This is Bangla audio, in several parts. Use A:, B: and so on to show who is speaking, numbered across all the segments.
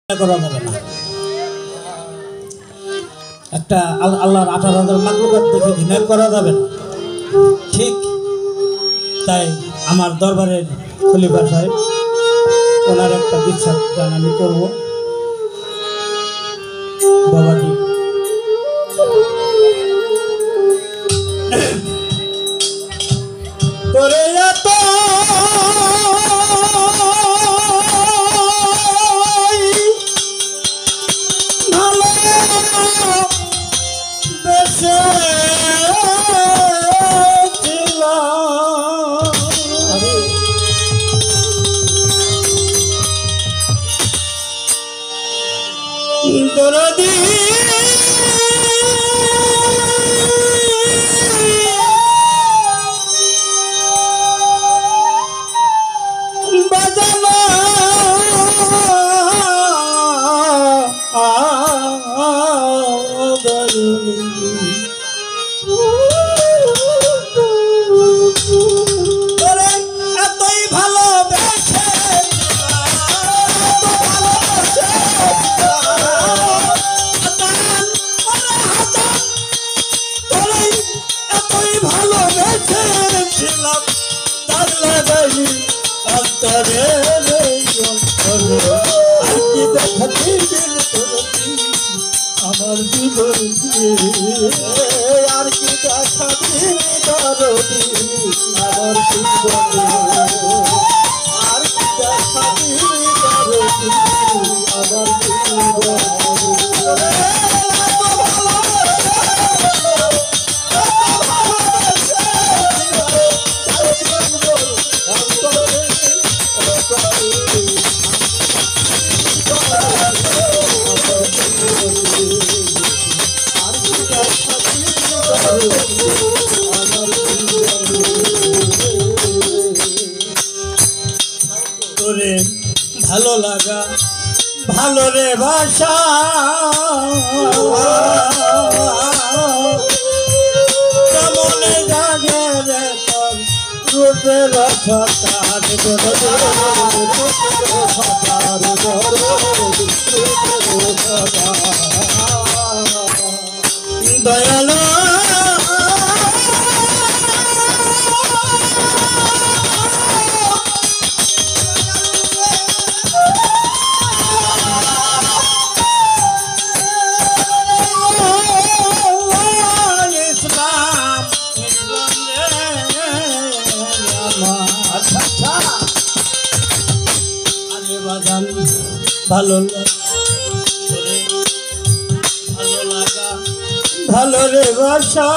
A: করা যাবে না। একটা আল্লাহর 18,000 মাখলুকাত দেখে ঘৃণা করা যাবে না, ঠিক তাই আমার দরবারের খলিফা সাহেব ওনার একটা বিশ্বাস গান আমি করব। বাবাজি তোরে এত ভালো বেশে দরদি বাজানো এতই ভালোবেসে ভালোবেসেছিলাম তার লাগাই অন্তরে আমার জীবন আর কি দেখা দরদি আমার জীবনে আর কি দেখা দরদি আমার জীবনে তোরে ভালো লাগা ভালো রে ভাষা মনে জাগে রে তোর রূপের ছটার দয়ালো ভালো লাগা ভালো রে বাসা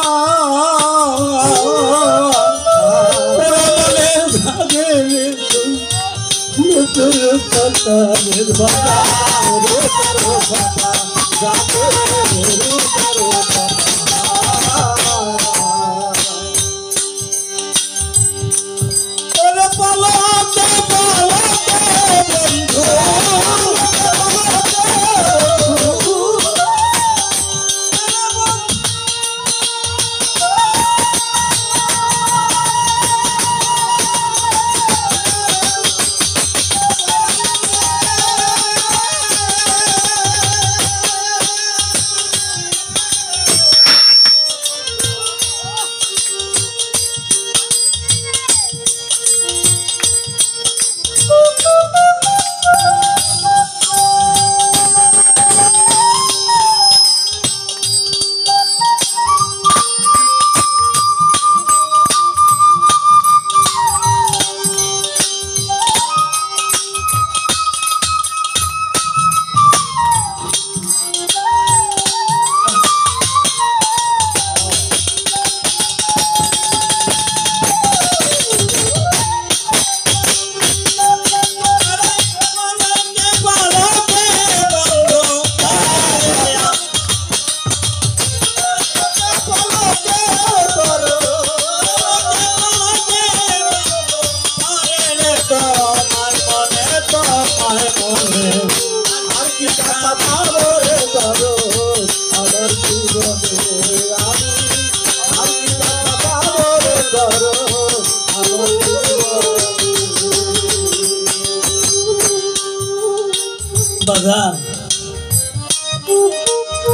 A: বাজার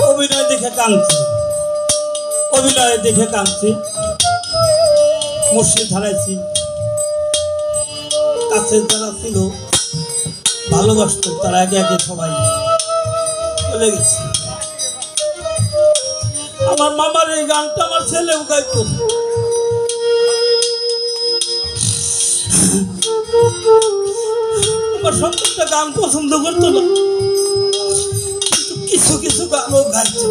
A: অভিনয় দেখে কাঁদছি, অভিনয় দেখে কাঁদছি, মুর্শিদ হারাইছি। কাছে যারা ছিল ভালোবাসত তারা একে একে সবাই চলে গেছে। আমার মামার এই গানটা আমার ছেলেও গাইত। আমার সন্তানটা গান পছন্দ করতো না, কিন্তু কিছু কিছু গানও গাইছে।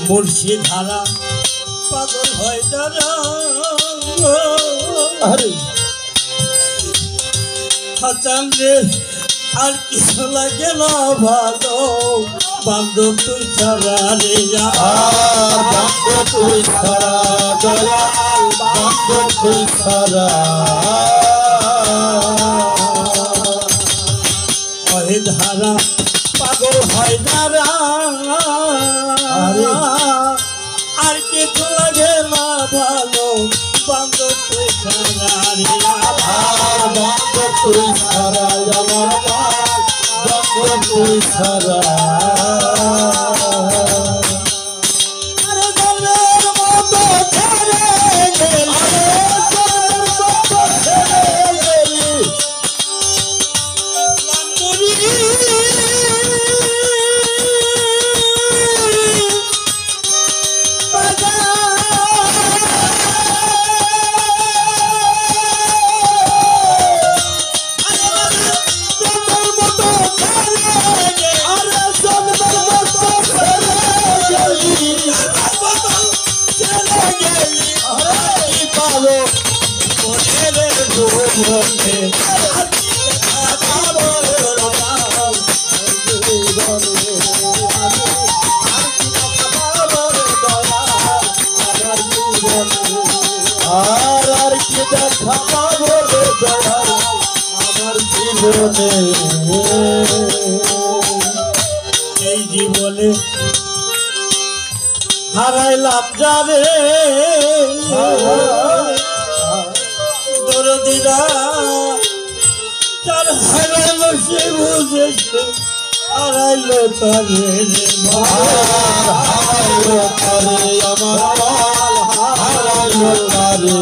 A: মুর্শিদ হারা পাগল হয় যারা, হাসান রে আর কিছু লাগে না ভালো, বান্ধব তুই ছাড়া রে,
B: বান্ধব তুই ছাড়া দয়াল, বান্ধব তুই ছাড়া।
A: ওহে ধারা পাগল হয় যারা, আর কিছু লাগে না ভালো, বান্ধব তুই ছাড়া রে,
B: বান্ধব তুই ছাড়া আমার বান্ধব তুই ছাড়া। আর কি দেখা পাবো দয়াল আমার জীবনে,
A: এই জীবনে হারাইলাম যারে দরদিরা, তার হারাইল সে বুঝেছে, হারাইল তারে রে
B: হারাইলো তারে আমার হারাইলো তারে।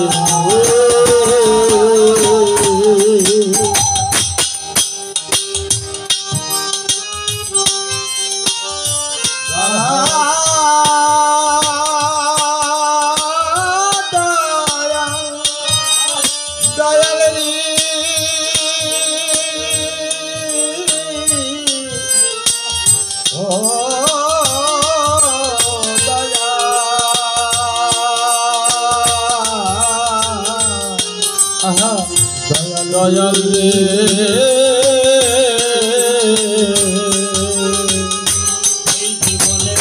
B: দয়াল রে
A: এই জীবনে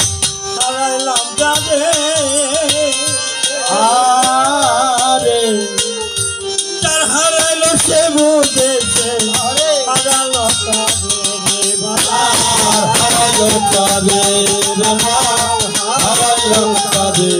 A: হারাইলাম যারে,
B: আরে
A: তার হারাইল সে বুঝেছে, হারালো তারে রে বাবা,
B: হারাইলো তারে রে মাল হারাইলো তারে।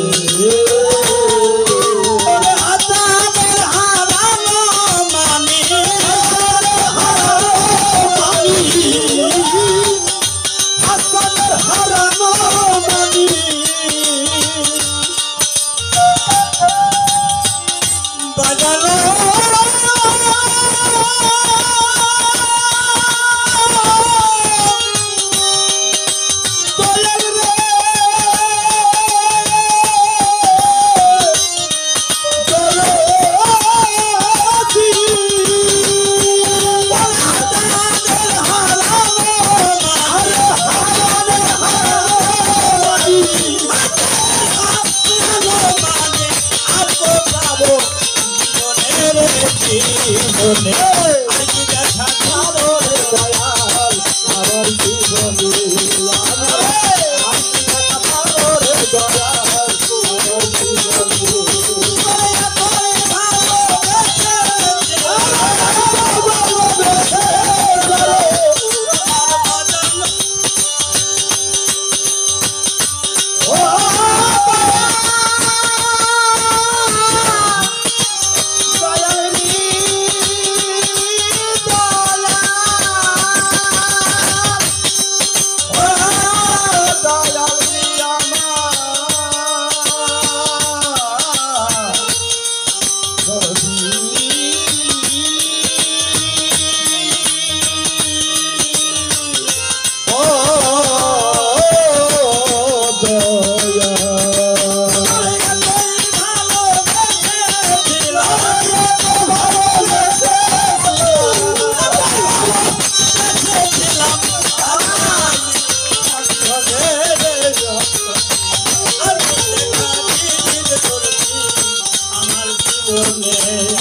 A: জীবনে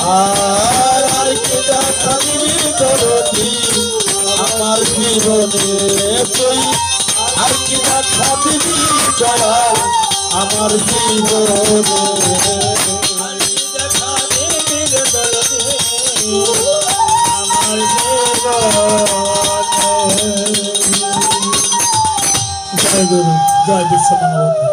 B: আর কি দেখা দিবি দরদি আমার জীবনে তুই আর কি দেখা দিবি দয়াল আমার জীবনে
A: দেখা দিবি রে দরদি আমার জীবনে। জয় গুরু, জয় বিশ্ব মানবতা।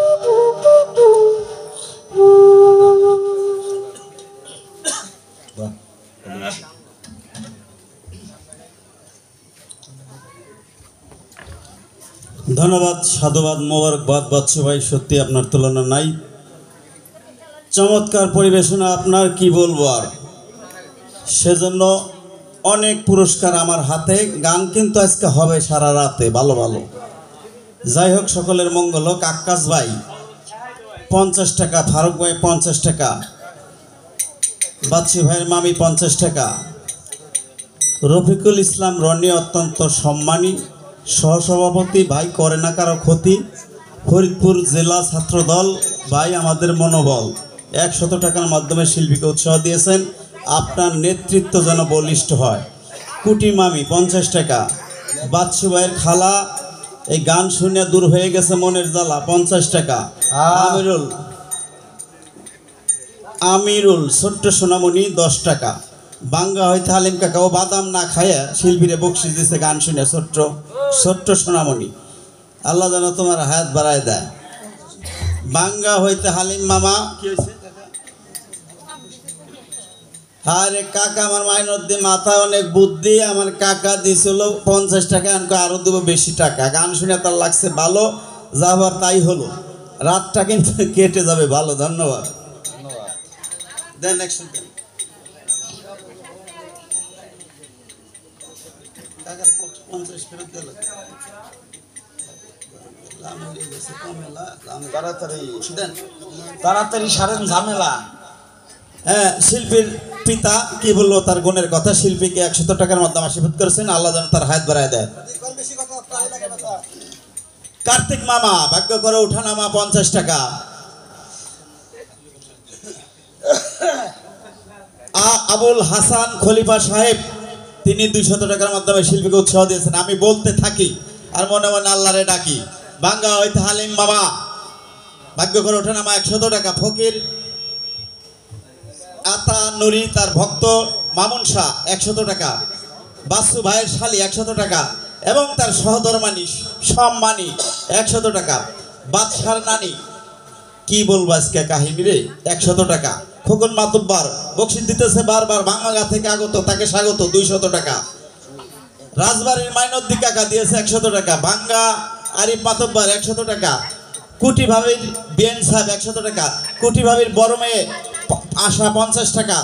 A: ধন্যবাদ, সাধুবাদ, মোবারকবাদ বাদশা ভাই, সত্যি আপনার তুলনা নাই। চমৎকার পরিবেশনা, আপনার কি বলবো আর। সেজন্য অনেক পুরস্কার আমার হাতে। গান কিন্তু আজকে হবে সারা রাতে, ভালো ভালো। যাই হোক, সকলের মঙ্গল হোক। আক্কাস ভাই 50 টাকা, ফারুক ভাই 50 টাকা, বাদশা ভাইয়ের মামি 50 টাকা, রফিকুল ইসলাম রনি অত্যন্ত সম্মানী সহসভাপতি ভাই, করে না কারো ক্ষতি, ফরিদপুর জেলা ছাত্রদল ভাই, আমাদের মনোবল। 100 টাকার মাধ্যমে শিল্পীকে উৎসাহ দিয়েছেন। আপনার নেতৃত্ব যেন বলিষ্ঠ হয়। কুটি মামি 50 টাকা, বাদশা ভাইয়ের খালা এই গান শুনে দূর হয়ে গেছে মনের জ্বালা 50 টাকা, আমিরুল ছোট্ট সোনামণি 10 টাকা, বাঙ্গা হইতে হালিম কাকা ও বাদাম না খাইয়া শিল্পীরে বকশিস দিছে গান শুনে ছোট্ট ছোট্ট সোনামণি। আল্লাহ যেন তোমার হায়াত বাড়ায় দেয়। বাঙ্গা হইতে হালিম মামা কি হয়েছে? আরে কাকা, আমার মাইনদ্দি মাথায় অনেক বুদ্ধি। আমার কাকা দিছিল 50 টাকা, আমাকে আরো দেবো বেশি টাকা। গান শুনে তার লাগছে ভালো, যাবার তাই হলো। রাতটা কিন্তু কেটে যাবে ভালো। ধন্যবাদ। দেন একশো দেন। কাকার 50 ফেরত দিল।
C: তাড়াতাড়ি সারেন ঝামেলা।
A: হ্যাঁ, শিল্পীর পিতা কি বললো তার গুণের কথা। শিল্পীকে 100 টাকার মাধ্যমে আশীর্বাদ করেছেন। আল্লাহ যেন তার হায়াত বাড়ায় দেয়। কার্তিক মামা ভাগ্য করে উঠানামা 50 টাকা। আবুল হাসান খলিফা সাহেব তিনি 200 টাকার মাধ্যমে শিল্পীকে উৎসাহ দিয়েছেন। আমি বলতে থাকি আর মনে মনে আল্লাহরে ডাকি। বাঙ্গা হইতে হালিম মামা ভাগ্য করে ওঠানামা 100 টাকা। ফকির আতা নুরি তার ভক্ত মামুন শাহ 100 টাকা। বাসু ভাইয়ের শালী 100 টাকা এবং তার সহধর্মানী সম্মানী 100 টাকা। বাদশার নানি কি বলবো আজকে কাহিনী রে, 100 টাকা। খোকন মাতুব্বার বকশিস দিতেছে বারবার, বাংলা থেকে আগত, তাকে স্বাগত 200 টাকা। রাজবাড়ির মাইনদ্দি কাকা দিয়েছে 100 টাকা। বাঙ্গা আরিফ মাতুব্বার 100 টাকা। কুটি ভাবির বিএন সাহেব 100 টাকা। কুটি ভাবির বড় মেয়ে আশা 50 টাকা।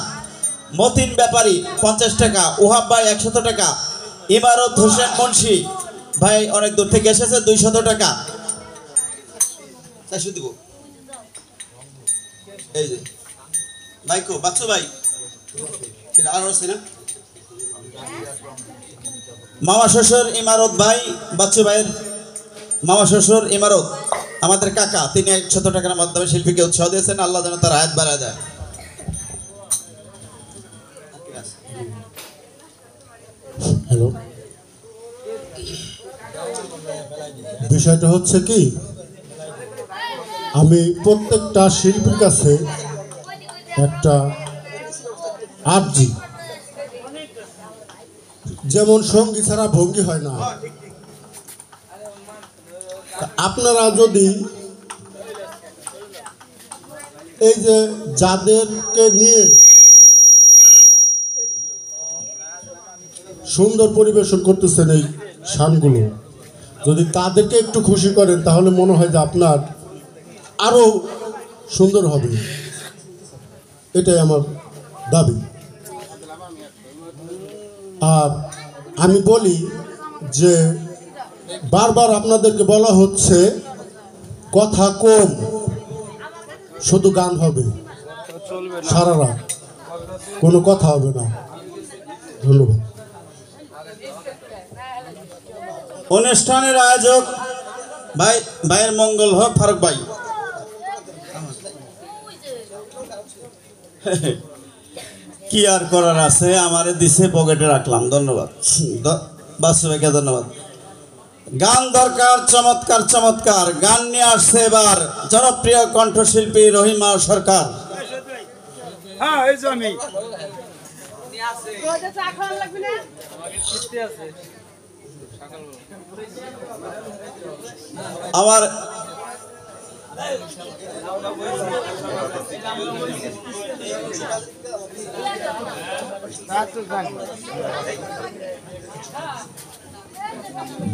A: মতিন ব্যাপারী 50 টাকা। ওহাব ভাই 100 টাকা। ইমারত হোসেন মুন্সি ভাই অনেক দূর থেকে এসেছে 200 টাকা। দিব এই যে ভাইকো বাচ্চু ভাই আর আছে না, মামা শ্বশুর ইমারত ভাই, বাচ্চু ভাইয়ের মামা শ্বশুর ইমারত আমাদের কাকা, তিনি 100 টাকার মাধ্যমে শিল্পীকে উৎসাহ দিয়েছেন। আল্লাহ যেন তার হায়াত বাড়ায় দেয়।
B: হ্যালো, বিষয়টা হচ্ছে কি, আমি প্রত্যেকটা শিল্পীর কাছে একটা আর্জি, যেমন সঙ্গী ছাড়া ভঙ্গি হয় না। আপনারা যদি এই যে যাদেরকে নিয়ে সুন্দর পরিবেশন করতেছেন এই শানগুলো, যদি তাদেরকে একটু খুশি করেন তাহলে মনে হয় যে আপনার আরও সুন্দর হবে। এটাই আমার দাবি। আর আমি বলি যে বারবার আপনাদেরকে বলা হচ্ছে কথা কম, শুধু গান হবে সারা রাত, কোনো কথা হবে না। ধন্যবাদ।
A: অনুষ্ঠানের আয়োজক ভাই, ভাইয়ের মঙ্গল হোক। ফারুক ভাই
C: কি আর করার আছে, আমারে দিছে পকেটে রাখলাম। ধন্যবাদ বাসু ভাইকে ধন্যবাদ। গান দরকার, চমৎকার চমৎকার গান নিয়ে আসছে এবার জনপ্রিয় কণ্ঠশিল্পী রহিমা সরকার।
D: হ্যাঁ এই যে আমি
C: আমার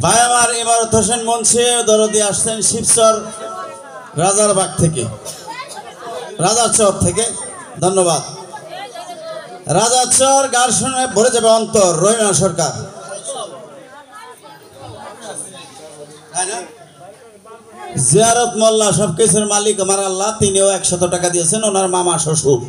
C: ভাই আমার ইমারত হোসেন মুন্সি দরদি আসছেন শিবচর রাজারবাগ থেকে, রাজাচর থেকে। ধন্যবাদ। রাজাচর গান শুনে ভরে যাবে অন্তর। রহিমা সরকার। জিয়ারত মোল্লা সবকিছুর মালিক আমার আল্লাহ, তিনিও 100 টাকা দিয়েছেন, ওনার মামা শ্বশুর।